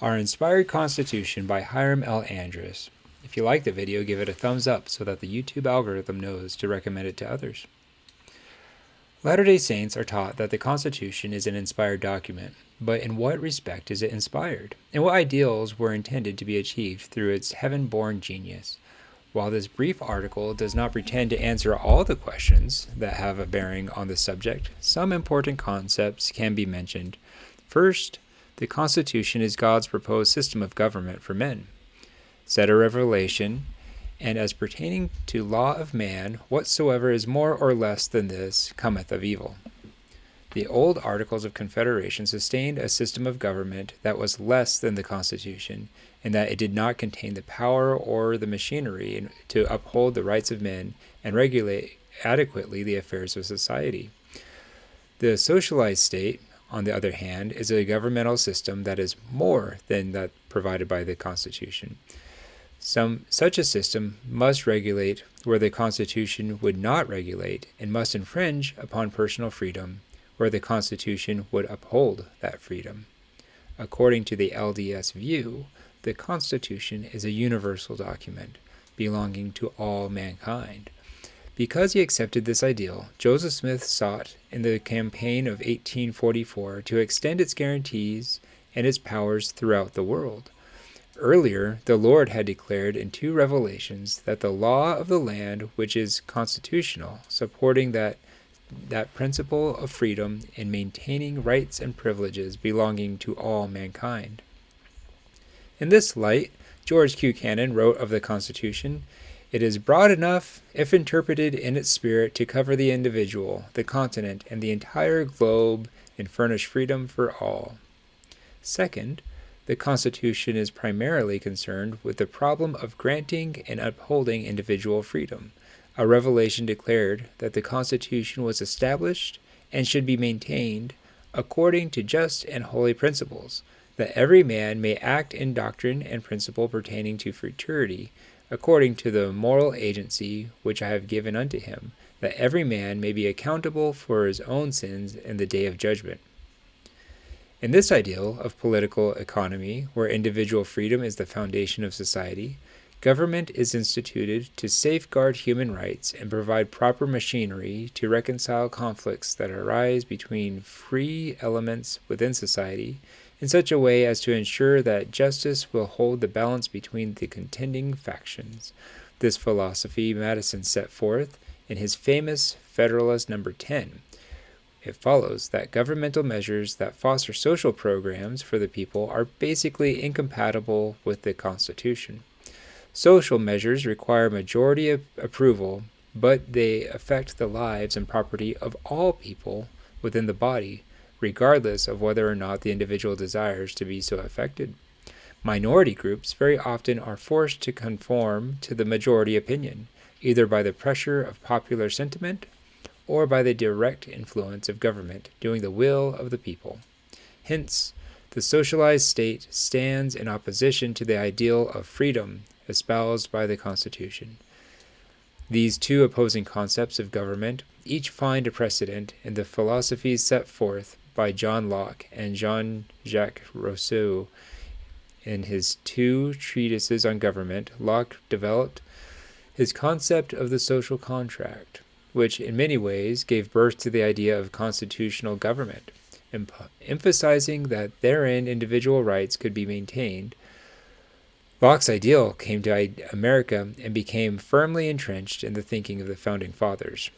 Our Inspired Constitution by Hyrum Andrus. If you like the video, give it a thumbs up so that the YouTube algorithm knows to recommend it to others. Latter-day Saints are taught that the Constitution is an inspired document, but in what respect is it inspired? And what ideals were intended to be achieved through its heaven-born genius? While this brief article does not pretend to answer all the questions that have a bearing on the subject, some important concepts can be mentioned. First, the Constitution is God's proposed system of government for men. Said a revelation, and as pertaining to law of man, whatsoever is more or less than this cometh of evil. The old Articles of Confederation sustained a system of government that was less than the Constitution, in that it did not contain the power or the machinery to uphold the rights of men and regulate adequately the affairs of society. The socialized state, on the other hand, is a governmental system that is more than that provided by the Constitution. Such a system must regulate where the Constitution would not regulate, and must infringe upon personal freedom where the Constitution would uphold that freedom. According to the LDS view, the Constitution is a universal document belonging to all mankind. Because he accepted this ideal, Joseph Smith sought in the campaign of 1844 to extend its guarantees and its powers throughout the world. Earlier, the Lord had declared in 2 revelations that the law of the land, which is constitutional, supporting that principle of freedom in maintaining rights and privileges belonging to all mankind. In this light, George Q. Cannon wrote of the Constitution, "It is broad enough, if interpreted in its spirit, to cover the individual, the continent, and the entire globe, and furnish freedom for all." Second, the Constitution is primarily concerned with the problem of granting and upholding individual freedom. A revelation declared that the Constitution was established and should be maintained according to just and holy principles, that every man may act in doctrine and principle pertaining to futurity, according to the moral agency which I have given unto him, that every man may be accountable for his own sins in the day of judgment. In this ideal of political economy, where individual freedom is the foundation of society, government is instituted to safeguard human rights and provide proper machinery to reconcile conflicts that arise between free elements within society in such a way as to ensure that justice will hold the balance between the contending factions. This philosophy Madison set forth in his famous Federalist No. 10. It follows that governmental measures that foster social programs for the people are basically incompatible with the Constitution. Social measures require majority approval, but they affect the lives and property of all people within the body, regardless of whether or not the individual desires to be so affected. Minority groups very often are forced to conform to the majority opinion, either by the pressure of popular sentiment or by the direct influence of government doing the will of the people. Hence, the socialized state stands in opposition to the ideal of freedom espoused by the Constitution. These 2 opposing concepts of government each find a precedent in the philosophies set forth by John Locke and Jean-Jacques Rousseau. In his 2 treatises on government, Locke developed his concept of the social contract, which in many ways gave birth to the idea of constitutional government, emphasizing that therein individual rights could be maintained. Locke's ideal came to America and became firmly entrenched in the thinking of the Founding Fathers.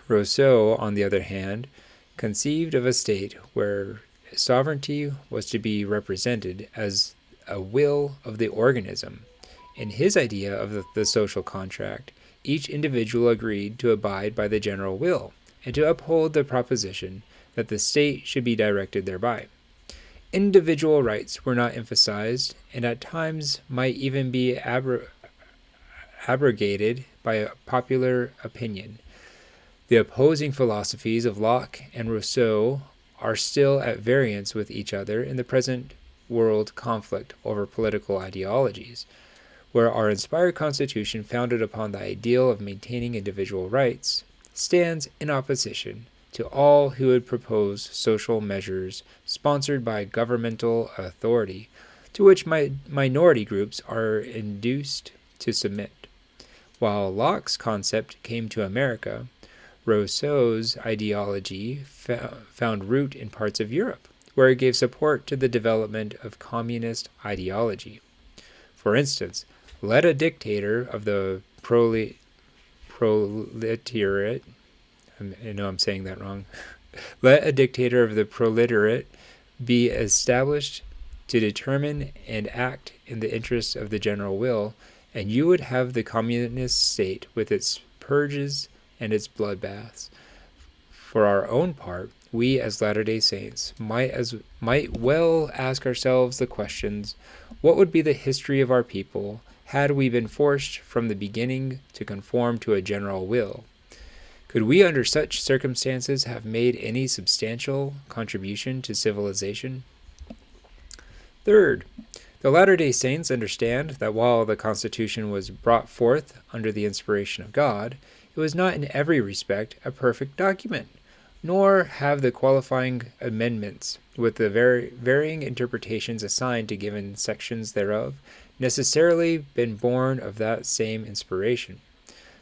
Rousseau, on the other hand, conceived of a state where sovereignty was to be represented as a will of the organism. In his idea of the social contract, each individual agreed to abide by the general will and to uphold the proposition that the state should be directed thereby. Individual rights were not emphasized and at times might even be abrogated by popular opinion. The opposing philosophies of Locke and Rousseau are still at variance with each other in the present world conflict over political ideologies, where our inspired Constitution, founded upon the ideal of maintaining individual rights, stands in opposition to all who would propose social measures sponsored by governmental authority, to which minority groups are induced to submit. While Locke's concept came to America, Rousseau's ideology found root in parts of Europe, where it gave support to the development of communist ideology. For instance, let a dictator of the proletariat, I know I'm saying that wrong, let a dictator of the proletariat be established to determine and act in the interests of the general will, and you would have the communist state with its purges and its bloodbaths. For our own part, we as Latter-day Saints might well ask ourselves the questions: what would be the history of our people had we been forced from the beginning to conform to a general will? Could we under such circumstances have made any substantial contribution to civilization? Third, the Latter-day Saints understand that while the Constitution was brought forth under the inspiration of God, it was not in every respect a perfect document, nor have the qualifying amendments, with the varying interpretations assigned to given sections thereof, necessarily been born of that same inspiration.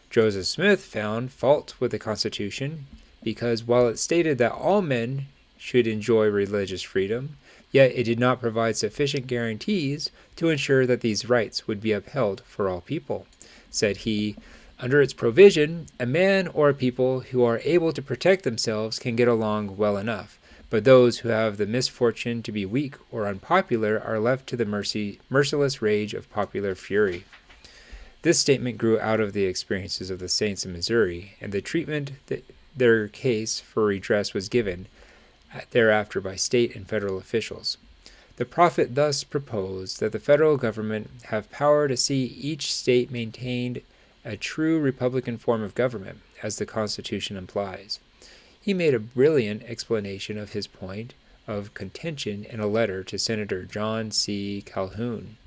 Joseph Smith found fault with the Constitution because while it stated that all men should enjoy religious freedom, yet it did not provide sufficient guarantees to ensure that these rights would be upheld for all people. Said he, under its provision, a man or a people who are able to protect themselves can get along well enough, but those who have the misfortune to be weak or unpopular are left to the merciless rage of popular fury. This statement grew out of the experiences of the saints in Missouri, and the treatment that their case for redress was given thereafter by state and federal officials. The prophet thus proposed that the federal government have power to see each state maintained a true republican form of government, as the Constitution implies. He made a brilliant explanation of his point of contention in a letter to Senator John C. Calhoun.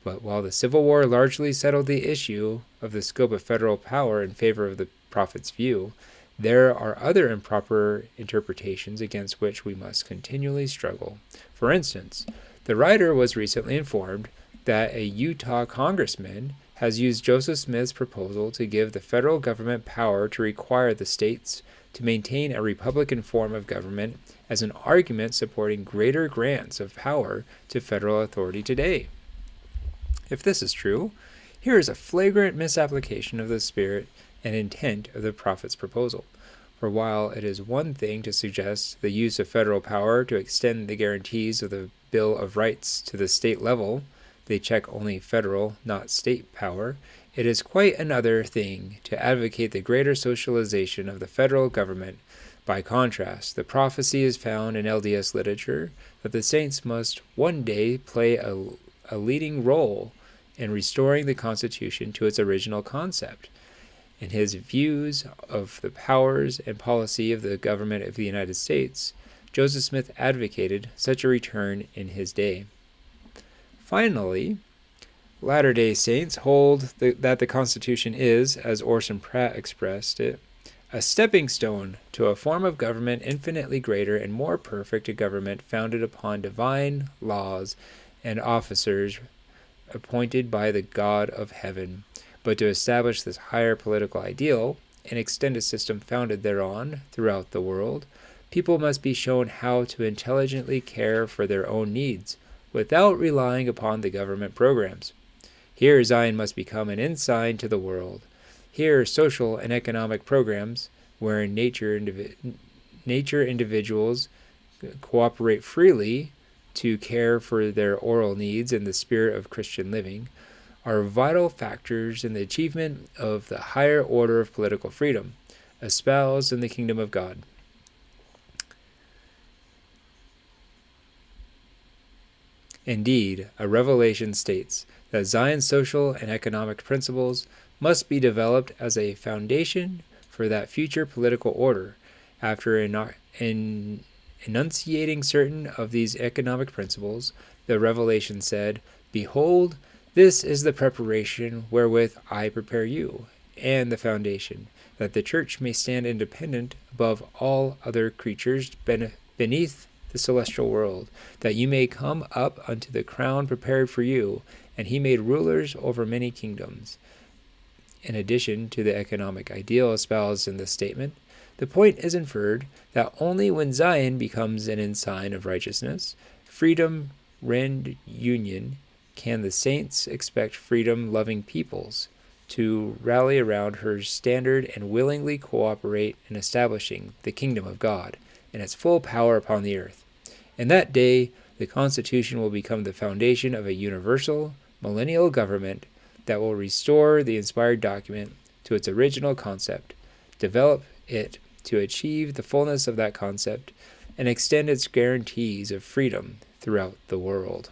But while the Civil War largely settled the issue of the scope of federal power in favor of the prophet's view, there are other improper interpretations against which we must continually struggle. For instance, the writer was recently informed that a Utah congressman has used Joseph Smith's proposal to give the federal government power to require the states to maintain a republican form of government as an argument supporting greater grants of power to federal authority today. If this is true, here is a flagrant misapplication of the spirit and intent of the prophet's proposal. For while it is one thing to suggest the use of federal power to extend the guarantees of the Bill of Rights to the state level, they check only federal, not state power, it is quite another thing to advocate the greater socialization of the federal government. By contrast, the prophecy is found in LDS literature that the saints must one day play a leading role in restoring the Constitution to its original concept. In his views of the powers and policy of the government of the United States, Joseph Smith advocated such a return in his day. Finally, Latter-day Saints hold that the Constitution is, as Orson Pratt expressed it, a stepping stone to a form of government infinitely greater and more perfect, a government founded upon divine laws and officers appointed by the God of heaven. But to establish this higher political ideal and extend a system founded thereon throughout the world, people must be shown how to intelligently care for their own needs without relying upon the government programs. Here Zion must become an ensign to the world. Here social and economic programs, wherein nature individuals cooperate freely to care for their oral needs in the spirit of Christian living, are vital factors in the achievement of the higher order of political freedom, espoused in the kingdom of God. Indeed, a revelation states that Zion's social and economic principles must be developed as a foundation for that future political order. After enunciating certain of these economic principles, the revelation said, "Behold, this is the preparation wherewith I prepare you, and the foundation, that the church may stand independent above all other creatures beneath the celestial world, that you may come up unto the crown prepared for you, and he made rulers over many kingdoms. In addition to the economic ideal espoused in this statement, the point is inferred that only when Zion becomes an ensign of righteousness, freedom, rend union, can the saints expect freedom-loving peoples to rally around her standard and willingly cooperate in establishing the kingdom of God in its full power upon the earth. In that day, the Constitution will become the foundation of a universal, millennial government that will restore the inspired document to its original concept, develop it to achieve the fullness of that concept, and extend its guarantees of freedom throughout the world.